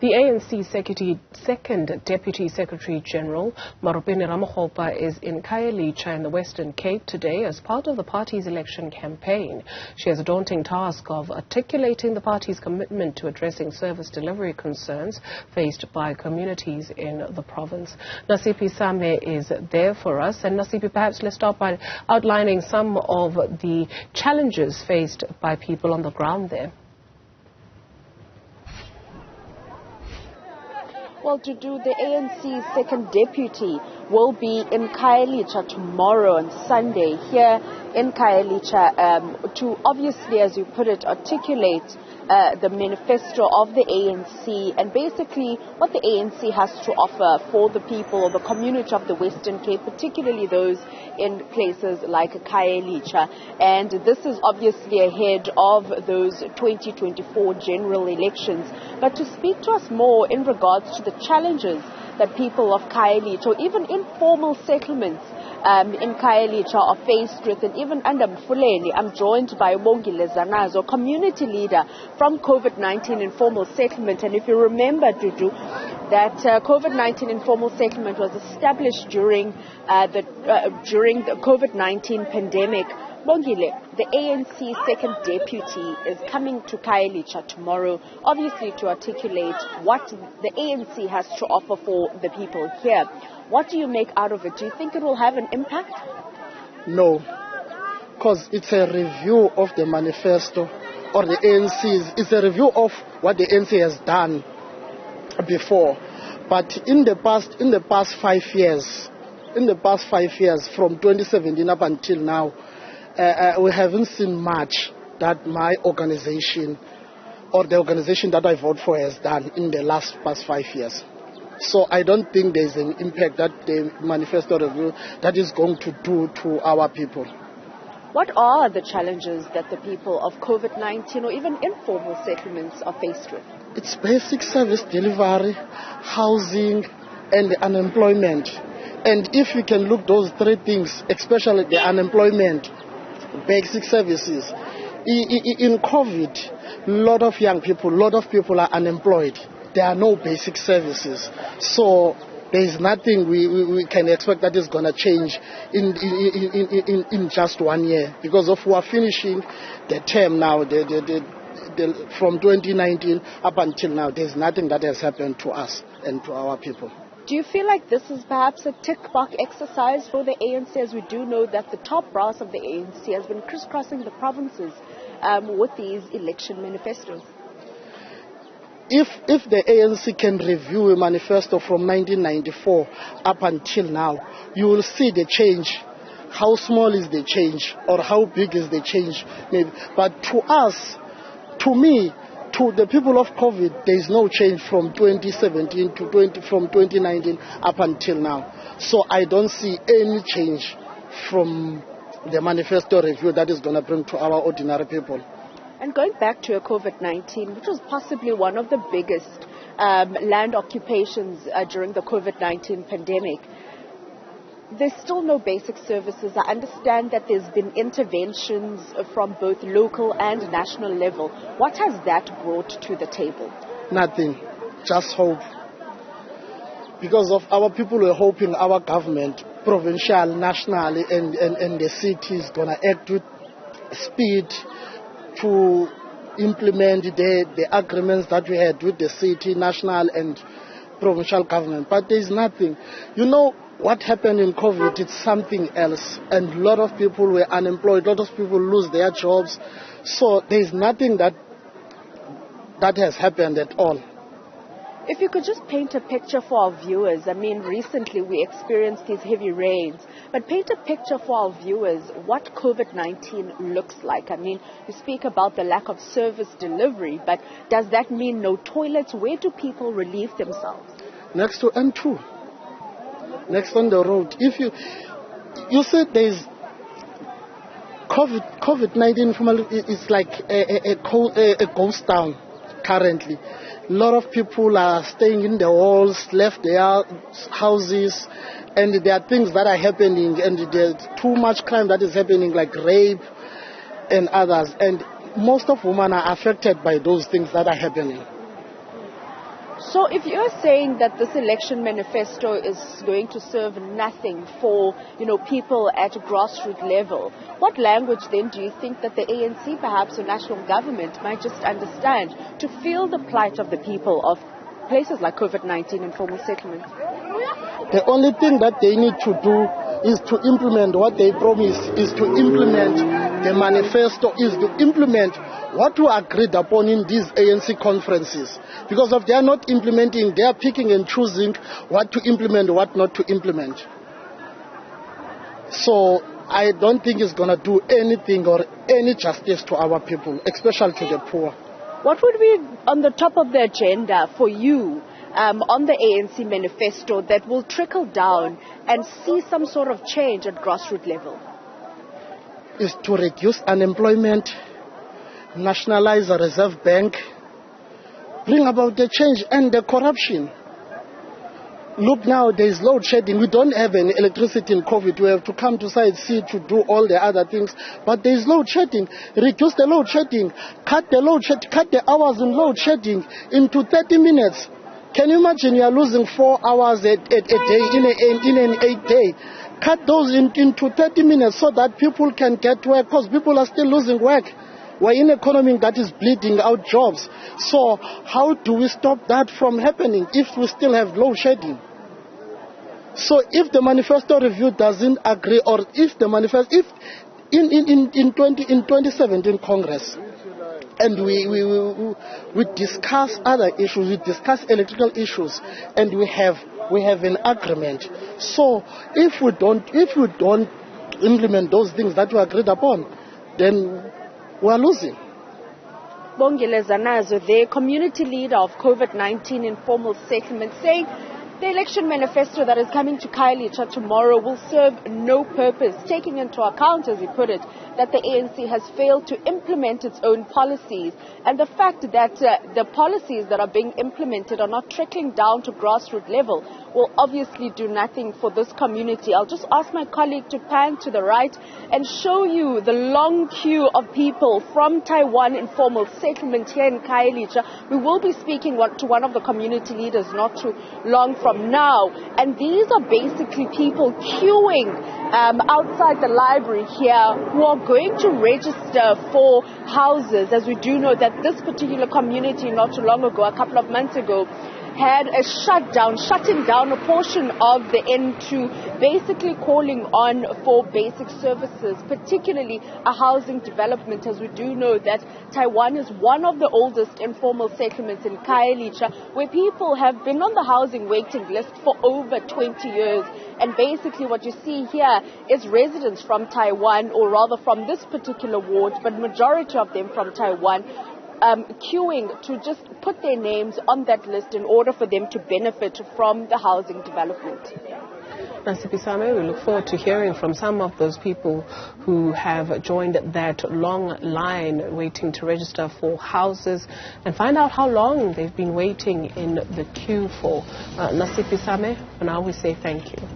The ANC Second Deputy Secretary General, Maropene Ramokgopa, is in Khayelitsha in the Western Cape today as part of the party's election campaign. She has a daunting task of articulating the party's commitment to addressing service delivery concerns faced by communities in the province. Nasiphi Same is there for us. And Nasiphi, perhaps let's start by outlining some of the challenges faced by people on the ground there. Well, Dudu, the ANC second deputy will be in Khayelitsha tomorrow and Sunday here in Khayelitsha to obviously, as you put it, articulate the manifesto of the ANC and basically what the ANC has to offer for the people or the community of the Western Cape, particularly those in places like Khayelitsha. And this is obviously ahead of those 2024 general elections. But to speak to us more in regards to the challenges that people of Khayelitsha or even informal settlements in Khayelitsha are faced with, and even under Mfuleni, I'm joined by Bongile Zanazo, community leader from COVID-19 informal settlement. And if you remember, Dudu, that COVID-19 informal settlement was established during the COVID-19 pandemic. Bongile, the ANC second deputy is coming to Khayelitsha tomorrow, obviously to articulate what the ANC has to offer for the people here. What do you make out of it? Do you think it will have an impact? No, because it's a review of the manifesto or the ANC's. It's a review of what the ANC has done before. But in the past 5 years, from 2017 up until now, we haven't seen much that my organization or the organization that I vote for has done in the past 5 years. So I don't think there's an impact that the manifesto review that is going to do to our people. What are the challenges that the people of COVID-19 or even informal settlements are faced with? It's basic service delivery, housing, and unemployment. And if we can look those three things, especially the unemployment, basic services. In COVID, a lot of young people, are unemployed. There are no basic services. So there is nothing we can expect that is going to change in just 1 year. Because we are finishing the term now, from 2019 up until now, there is nothing that has happened to us and to our people. Do you feel like this is perhaps a tick-box exercise for the ANC, as we do know that the top brass of the ANC has been crisscrossing the provinces with these election manifestos? If the ANC can review a manifesto from 1994 up until now, you will see the change. How small is the change or how big is the change? Maybe. But to us, to me, to the people of COVID, there is no change from 2017 from 2019 up until now. So I don't see any change from the manifesto review that is going to bring to our ordinary people. And going back to COVID-19, which was possibly one of the biggest land occupations during the COVID-19 pandemic, there's still no basic services. I understand that there's been interventions from both local and national level. What has that brought to the table? Nothing, just hope. Because of our people were hoping our government, provincial, national, and the city is going to act with speed to implement the agreements that we had with the city, national and provincial government. But there is nothing. You know, what happened in COVID, it's something else. And a lot of people were unemployed, a lot of people lose their jobs. So there is nothing that has happened at all. If you could just paint a picture for our viewers. I mean, recently we experienced these heavy rains, but paint a picture for our viewers what COVID-19 looks like. I mean, you speak about the lack of service delivery, but does that mean no toilets? Where do people relieve themselves? Next to N2, next on the road. If you said there is COVID-19, it's like a ghost town currently. A lot of people are staying in the walls, left their houses, and there are things that are happening, and there's too much crime that is happening, like rape and others. And most of women are affected by those things that are happening. So if you're saying that this election manifesto is going to serve nothing for, people at grassroots level, what language then do you think that the ANC, perhaps the national government, might just understand to feel the plight of the people of places like COVID-19 and informal settlement? The only thing that they need to do is to implement what they promised, is to implement the manifesto, is to implement what we agreed upon in these ANC conferences. Because if they are not implementing, they are picking and choosing what to implement, what not to implement. So I don't think it's going to do anything or any justice to our people, especially to the poor. What would be on the top of the agenda for you on the ANC manifesto that will trickle down and see some sort of change at grassroots level? Is to reduce unemployment, nationalize the Reserve Bank, bring about the change and the corruption. Look now, there is load shedding. We don't have any electricity in COVID. We have to come to Site C to do all the other things. But there is load shedding. Reduce the load shedding. Cut the hours in load shedding into 30 minutes. Can you imagine you are losing 4 hours a day in an 8 day? Cut those into 30 minutes so that people can get work, because people are still losing work. We're in an economy that is bleeding out jobs. So how do we stop that from happening if we still have load shedding? So if the manifesto review doesn't agree, or if the manifesto, if in 2017 Congress, and we discuss other issues, we discuss electrical issues, and we have an agreement. So if we don't implement those things that we agreed upon, then we are losing. Bongile Zanazo, the community leader of COVID-19 informal settlement, saying the election manifesto that is coming to Khayelitsha tomorrow will serve no purpose, taking into account, as he put it, that the ANC has failed to implement its own policies, and the fact that the policies that are being implemented are not trickling down to grassroots level will obviously do nothing for this community. I'll just ask my colleague to pan to the right and show you the long queue of people from Taiwan informal settlement here in Khayelitsha. We will be speaking to one of the community leaders not too long from now, and these are basically people queuing outside the library here who are going to register for houses, as we do know that this particular community not too long ago, a couple of months ago, had a shutting down a portion of the N2, basically calling on for basic services, particularly a housing development, as we do know that Taiwan is one of the oldest informal settlements in Khayelitsha, where people have been on the housing waiting list for over 20 years. And basically what you see here is residents from Taiwan, or rather from this particular ward, but majority of them from Taiwan, queuing to just put their names on that list in order for them to benefit from the housing development. Nasiphi Same, we look forward to hearing from some of those people who have joined that long line waiting to register for houses, and find out how long they've been waiting in the queue for. Nasiphi Same, for now we say thank you.